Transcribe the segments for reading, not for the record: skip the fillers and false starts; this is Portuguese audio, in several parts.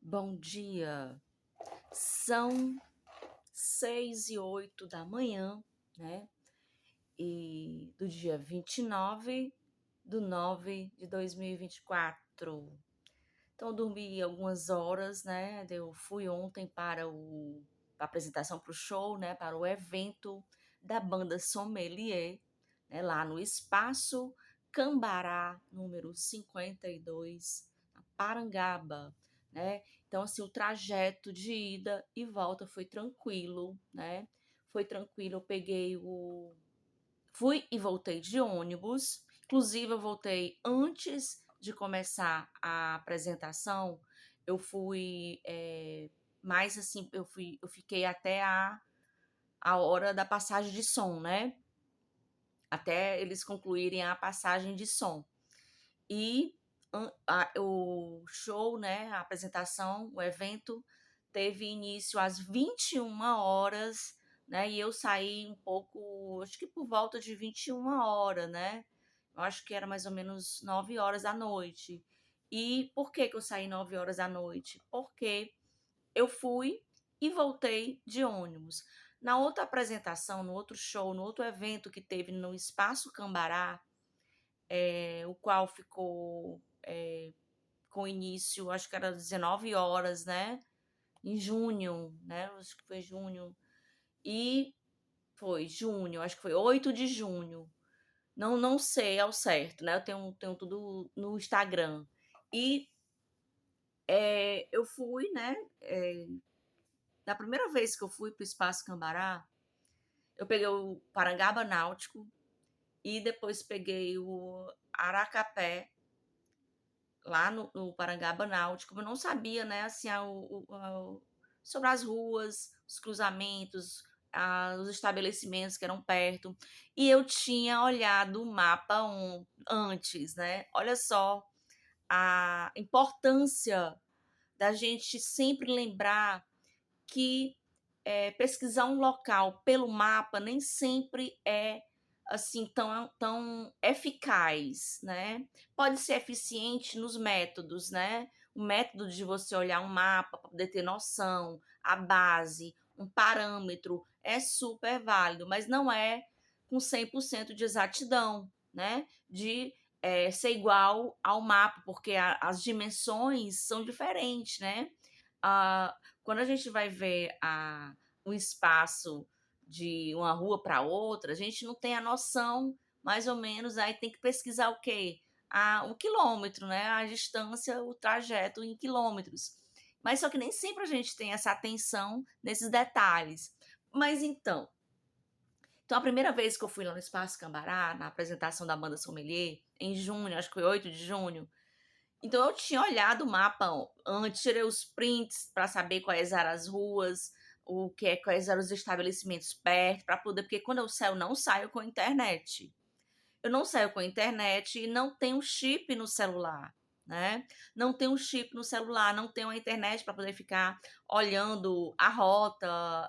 Bom dia. São 6h08 da manhã, né? E do dia 29/9/2024. Então, eu dormi algumas horas, né? Eu fui ontem para a apresentação para o show, né? Para o evento da banda Sommelier, né? Lá no Espaço Cambará, número 52, na Parangaba, né? Então, assim, o trajeto de ida e volta foi tranquilo, né? Foi tranquilo, eu peguei o... Fui e voltei de ônibus. Inclusive, eu voltei antes de começar a apresentação. Eu fui mais assim, eu fiquei até a hora da passagem de som, né? Até eles concluírem a passagem de som. E o show, né? A apresentação, o evento, teve início às 21 horas, né? E eu saí um pouco, acho que por volta de 21 horas, né? Eu acho que era mais ou menos 9 horas da noite. E por que eu saí 9 horas da noite? Porque eu fui e voltei de ônibus. Na outra apresentação, no outro show, no outro evento que teve no Espaço Cambará, o qual ficou com início, acho que era 19 horas, né? Em junho, né? Acho que foi junho. E foi junho, acho que foi 8 de junho. Não sei ao certo, né? Eu tenho tudo no Instagram. E eu fui, né? Da primeira vez que eu fui para o Espaço Cambará, eu peguei o Parangaba Náutico e depois peguei o Aracapé, lá no Parangaba Náutico. Eu não sabia, né, assim, sobre as ruas, os cruzamentos, os estabelecimentos que eram perto. E eu tinha olhado o mapa antes, né? Olha só a importância da gente sempre lembrar que pesquisar um local pelo mapa nem sempre é assim tão eficaz, né? Pode ser eficiente nos métodos, né? O método de você olhar um mapa para poder ter noção, a base, um parâmetro é super válido, mas não é com 100% de exatidão, né? De ser igual ao mapa, porque as dimensões são diferentes, né? Ah, quando a gente vai ver um espaço de uma rua para outra, a gente não tem a noção, mais ou menos, aí tem que pesquisar o quê? Um quilômetro, né? A distância, o trajeto em quilômetros. Mas só que nem sempre a gente tem essa atenção nesses detalhes. Mas então a primeira vez que eu fui lá no Espaço Cambará, na apresentação da banda Sommelier, em junho, acho que foi 8 de junho, então eu tinha olhado o mapa antes, tirei os prints para saber quais eram as ruas, quais eram os estabelecimentos perto, para poder, porque quando eu saio, não saio com a internet. Eu não saio com a internet e não tenho chip no celular, né? Não tenho chip no celular, não tenho a internet para poder ficar olhando a rota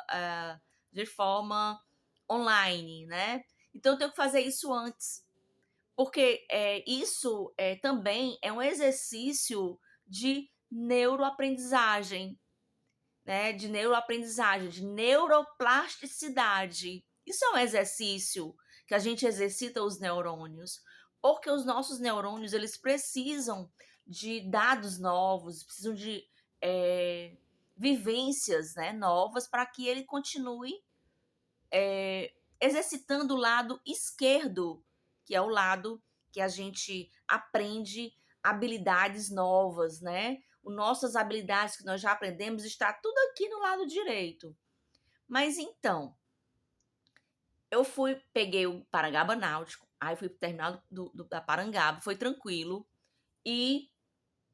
de forma online, né? Então eu tenho que fazer isso antes, porque isso também é um exercício de neuroaprendizagem, né? De neuroaprendizagem, de neuroplasticidade. Isso é um exercício que a gente exercita os neurônios, porque os nossos neurônios eles precisam de dados novos, precisam de vivências, né, novas para que ele continue exercitando o lado esquerdo, que é o lado que a gente aprende habilidades novas, né? Nossas habilidades que nós já aprendemos está tudo aqui no lado direito. Mas então, eu peguei o Parangaba Náutico, aí fui pro terminal da Parangaba, foi tranquilo, e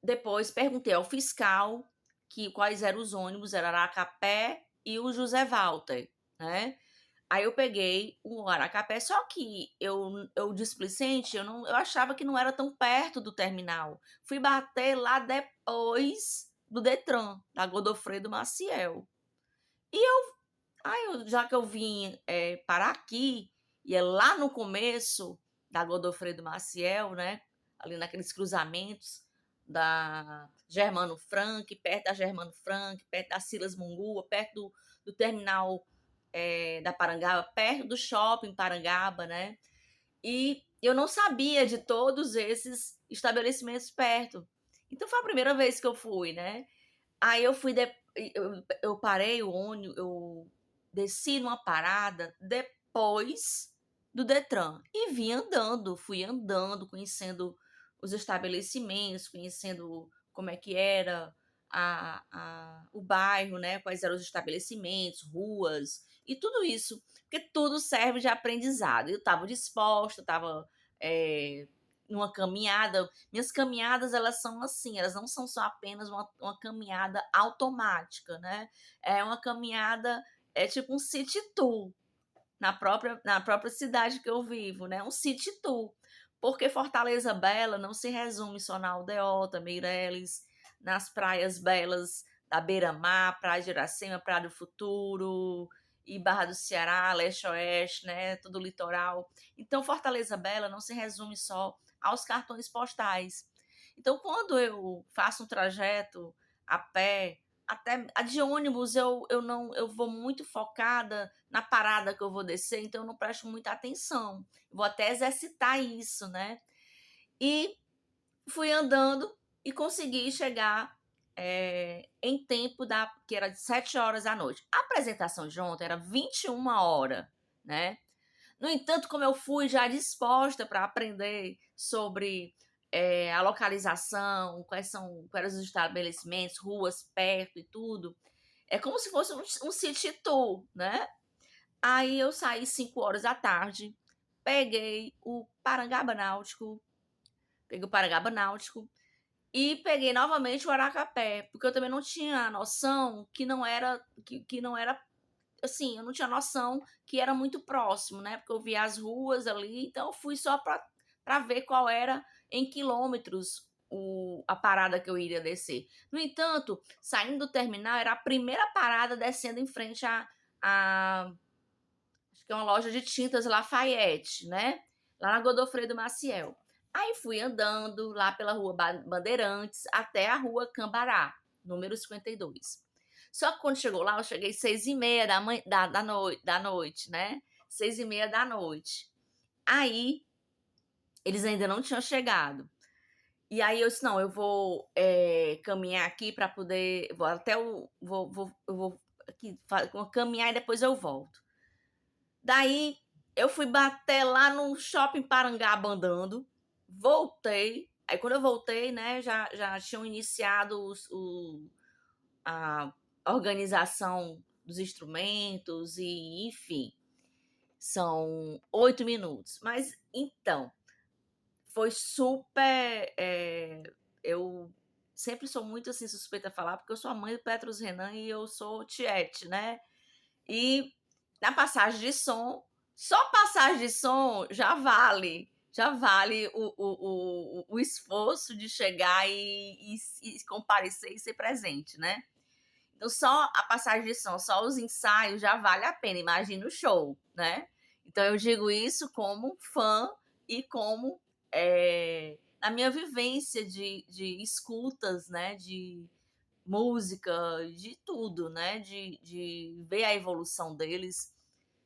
depois perguntei ao fiscal quais eram os ônibus, era Aracapé e o José Walter, né? Aí eu peguei o Aracapé, só que eu displicente, eu achava que não era tão perto do terminal. Fui bater lá depois do Detran, da Godofredo Maciel. E já que eu vim parar aqui, e é lá no começo da Godofredo Maciel, né? Ali naqueles cruzamentos, da Germano Frank, perto da Germano Frank, perto da Silas Mungua, perto do terminal da Parangaba, perto do shopping Parangaba, né? E eu não sabia de todos esses estabelecimentos perto. Então foi a primeira vez que eu fui, né? Aí eu fui, eu parei o ônibus, eu desci numa parada depois do Detran e vim andando, fui andando, conhecendo os estabelecimentos, conhecendo como é que era o bairro, né? Quais eram os estabelecimentos, ruas e tudo isso, porque tudo serve de aprendizado. Eu estava disposta, estava numa caminhada. Minhas caminhadas, elas são assim, elas não são só apenas uma caminhada automática, né? É uma caminhada, é tipo um city tour na própria cidade que eu vivo, né? Um city tour. Porque Fortaleza Bela não se resume só na Aldeota, Meireles, nas praias belas da Beira-Mar, Praia de Iracema, Praia do Futuro, e Barra do Ceará, Leste-Oeste, né? Todo o litoral. Então, Fortaleza Bela não se resume só aos cartões postais. Então, quando eu faço um trajeto a pé, até a de ônibus, eu não eu vou muito focada na parada que eu vou descer, então eu não presto muita atenção. Vou até exercitar isso, né? E fui andando e consegui chegar em tempo que era de 7 horas da noite. A apresentação de ontem era 21 horas, né? No entanto, como eu fui já disposta para aprender sobre a localização, quais eram os estabelecimentos, ruas perto e tudo, é como se fosse um city tour, né? Aí eu saí 5 horas da tarde, peguei o Parangaba Náutico e peguei novamente o Aracapé, porque eu também não tinha noção que não era assim, eu não tinha noção que era muito próximo, né? Porque eu via as ruas ali, então eu fui só para ver qual era em quilômetros a parada que eu iria descer. No entanto, saindo do terminal, era a primeira parada descendo em frente a acho que é uma loja de tintas Lafayette, né? Lá na Godofredo Maciel. Aí fui andando lá pela rua Bandeirantes até a rua Cambará, número 52. Só que quando chegou lá, eu cheguei 6h30 da noite, né? 6h30 da noite. Aí, eles ainda não tinham chegado. E aí eu disse, não, eu vou caminhar aqui para poder. Vou até o. Eu vou aqui, caminhar e depois eu volto. Daí eu fui bater lá no shopping Parangaba andando, voltei. Aí quando eu voltei, né, já tinham iniciado a organização dos instrumentos e, enfim, são 8 minutos. Mas então, foi super. Eu sempre sou muito assim suspeita a falar, porque eu sou a mãe do Petros Renan e eu sou tiete, né? E na passagem de som, só passagem de som já vale o esforço de chegar e comparecer e ser presente, né? Então, só a passagem de som, só os ensaios já vale a pena. Imagina o show, né? Então, eu digo isso como fã e como a minha vivência de escutas, né? De música, de tudo, né? De ver a evolução deles,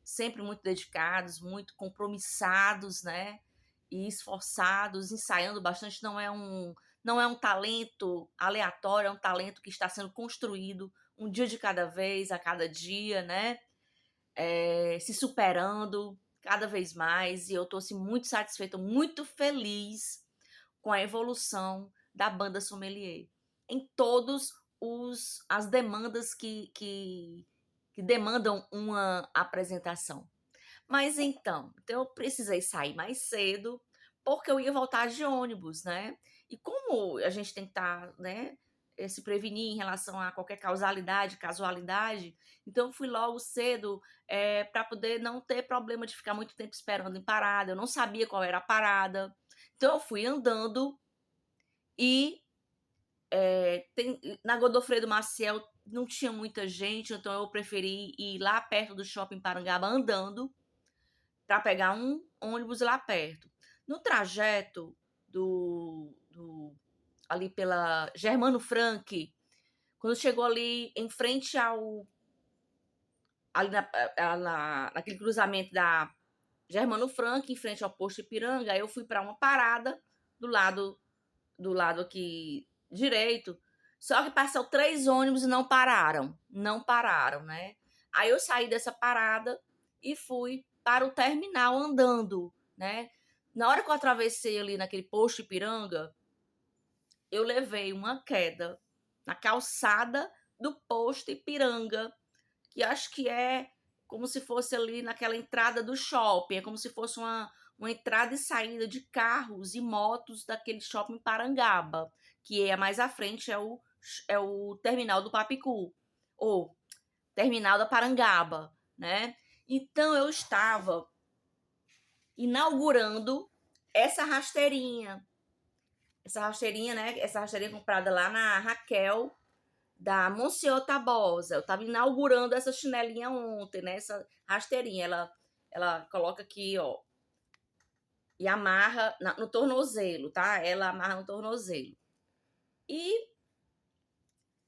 sempre muito dedicados, muito compromissados, né? E esforçados, ensaiando bastante. Não é um talento aleatório, é um talento que está sendo construído um dia de cada vez, a cada dia, né? Se superando cada vez mais. E eu estou assim, muito satisfeita, muito feliz com a evolução da banda Sommelier em todos as demandas que demandam uma apresentação. Mas então eu precisei sair mais cedo porque eu ia voltar de ônibus, né? E como a gente tem que estar, né, se prevenir em relação a qualquer casualidade, então eu fui logo cedo para poder não ter problema de ficar muito tempo esperando em parada. Eu não sabia qual era a parada, então eu fui andando e na Godofredo Maciel não tinha muita gente, então eu preferi ir lá perto do shopping Parangaba andando para pegar um ônibus lá perto. No trajeto ali pela Germano Frank, quando chegou ali em frente ali naquele cruzamento da Germano Frank, em frente ao posto Ipiranga, aí eu fui para uma parada do lado aqui direito. Só que passou 3 ônibus e não pararam, né? Aí eu saí dessa parada e fui para o terminal andando, né? Na hora que eu atravessei ali naquele posto Ipiranga, eu levei uma queda na calçada do posto Ipiranga, que acho que é como se fosse ali naquela entrada do shopping, é como se fosse uma entrada e saída de carros e motos daquele shopping Parangaba, que é mais à frente, é o terminal do Papicu, ou terminal da Parangaba, né? Então eu estava inaugurando essa rasteirinha, né? Essa rasteirinha comprada lá na Raquel, da Monsenhor Tabosa. Eu estava inaugurando essa chinelinha ontem, né? Essa rasteirinha. Ela coloca aqui, ó, e amarra no tornozelo, tá? Ela amarra no tornozelo. E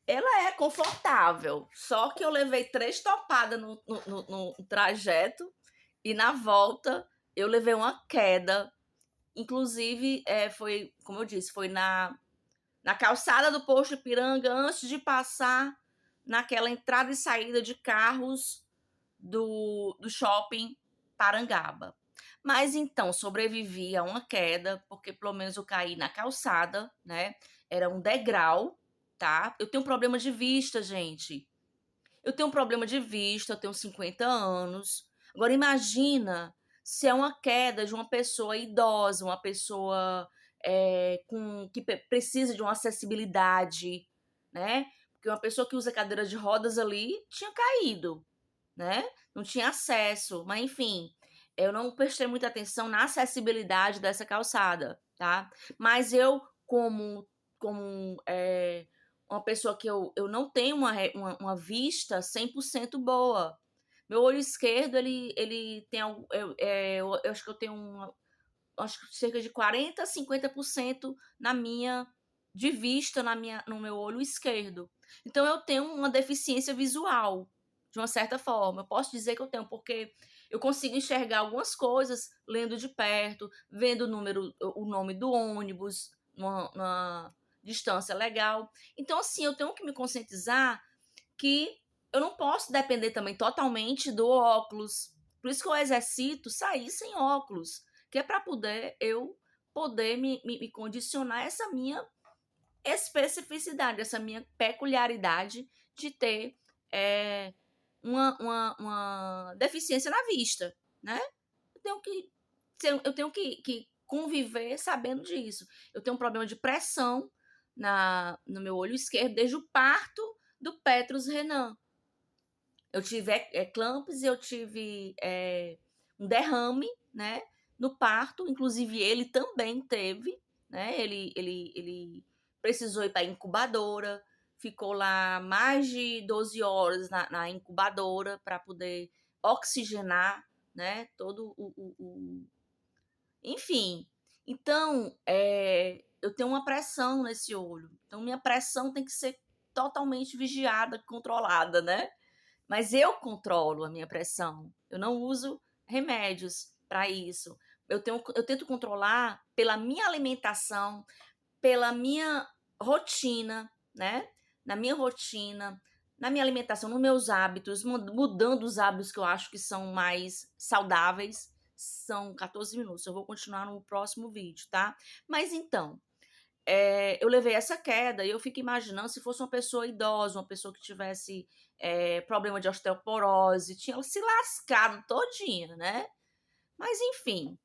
ela é confortável, só que eu levei 3 topadas no trajeto e na volta eu levei uma queda. Inclusive, foi, como eu disse, foi na calçada do posto Ipiranga, antes de passar naquela entrada e saída de carros do shopping Parangaba. Mas então, sobrevivi a uma queda, porque pelo menos eu caí na calçada, né? Era um degrau, tá? Eu tenho um problema de vista, gente. Eu tenho um problema de vista, eu tenho 50 anos. Agora imagina se é uma queda de uma pessoa idosa, uma pessoa que precisa de uma acessibilidade, né? Porque uma pessoa que usa cadeira de rodas ali tinha caído, né? Não tinha acesso, mas enfim, eu não prestei muita atenção na acessibilidade dessa calçada, tá? Mas eu, como uma pessoa que eu não tenho uma vista 100% boa. Meu olho esquerdo, ele tem eu acho que eu tenho acho que cerca de 40 a 50% na minha de vista no meu olho esquerdo. Então eu tenho uma deficiência visual, de uma certa forma. Eu posso dizer que eu tenho, porque eu consigo enxergar algumas coisas lendo de perto, vendo o nome do ônibus, numa distância legal. Então, assim, eu tenho que me conscientizar que eu não posso depender também totalmente do óculos. Por isso que eu exercito sair sem óculos, que é para poder me condicionar essa minha especificidade, essa minha peculiaridade de ter uma deficiência na vista, né? Eu tenho que, eu tenho que conviver sabendo disso. Eu tenho um problema de pressão no meu olho esquerdo desde o parto do Petrus Renan. Eu tive eclampsia, eu tive um derrame, né, no parto. Inclusive ele também teve, né? Ele precisou ir para a incubadora, ficou lá mais de 12 horas na incubadora para poder oxigenar, né, todo enfim. Então, eu tenho uma pressão nesse olho. Então, minha pressão tem que ser totalmente vigiada, controlada, né? Mas eu controlo a minha pressão. Eu não uso remédios para isso. Eu tento controlar pela minha alimentação, pela minha rotina, né? Na minha rotina, na minha alimentação, nos meus hábitos, mudando os hábitos que eu acho que são mais saudáveis. São 14 minutos. Eu vou continuar no próximo vídeo, tá? Mas então, eu levei essa queda e eu fico imaginando se fosse uma pessoa idosa, uma pessoa que tivesse problema de osteoporose, tinha se lascado todinha, né? Mas enfim,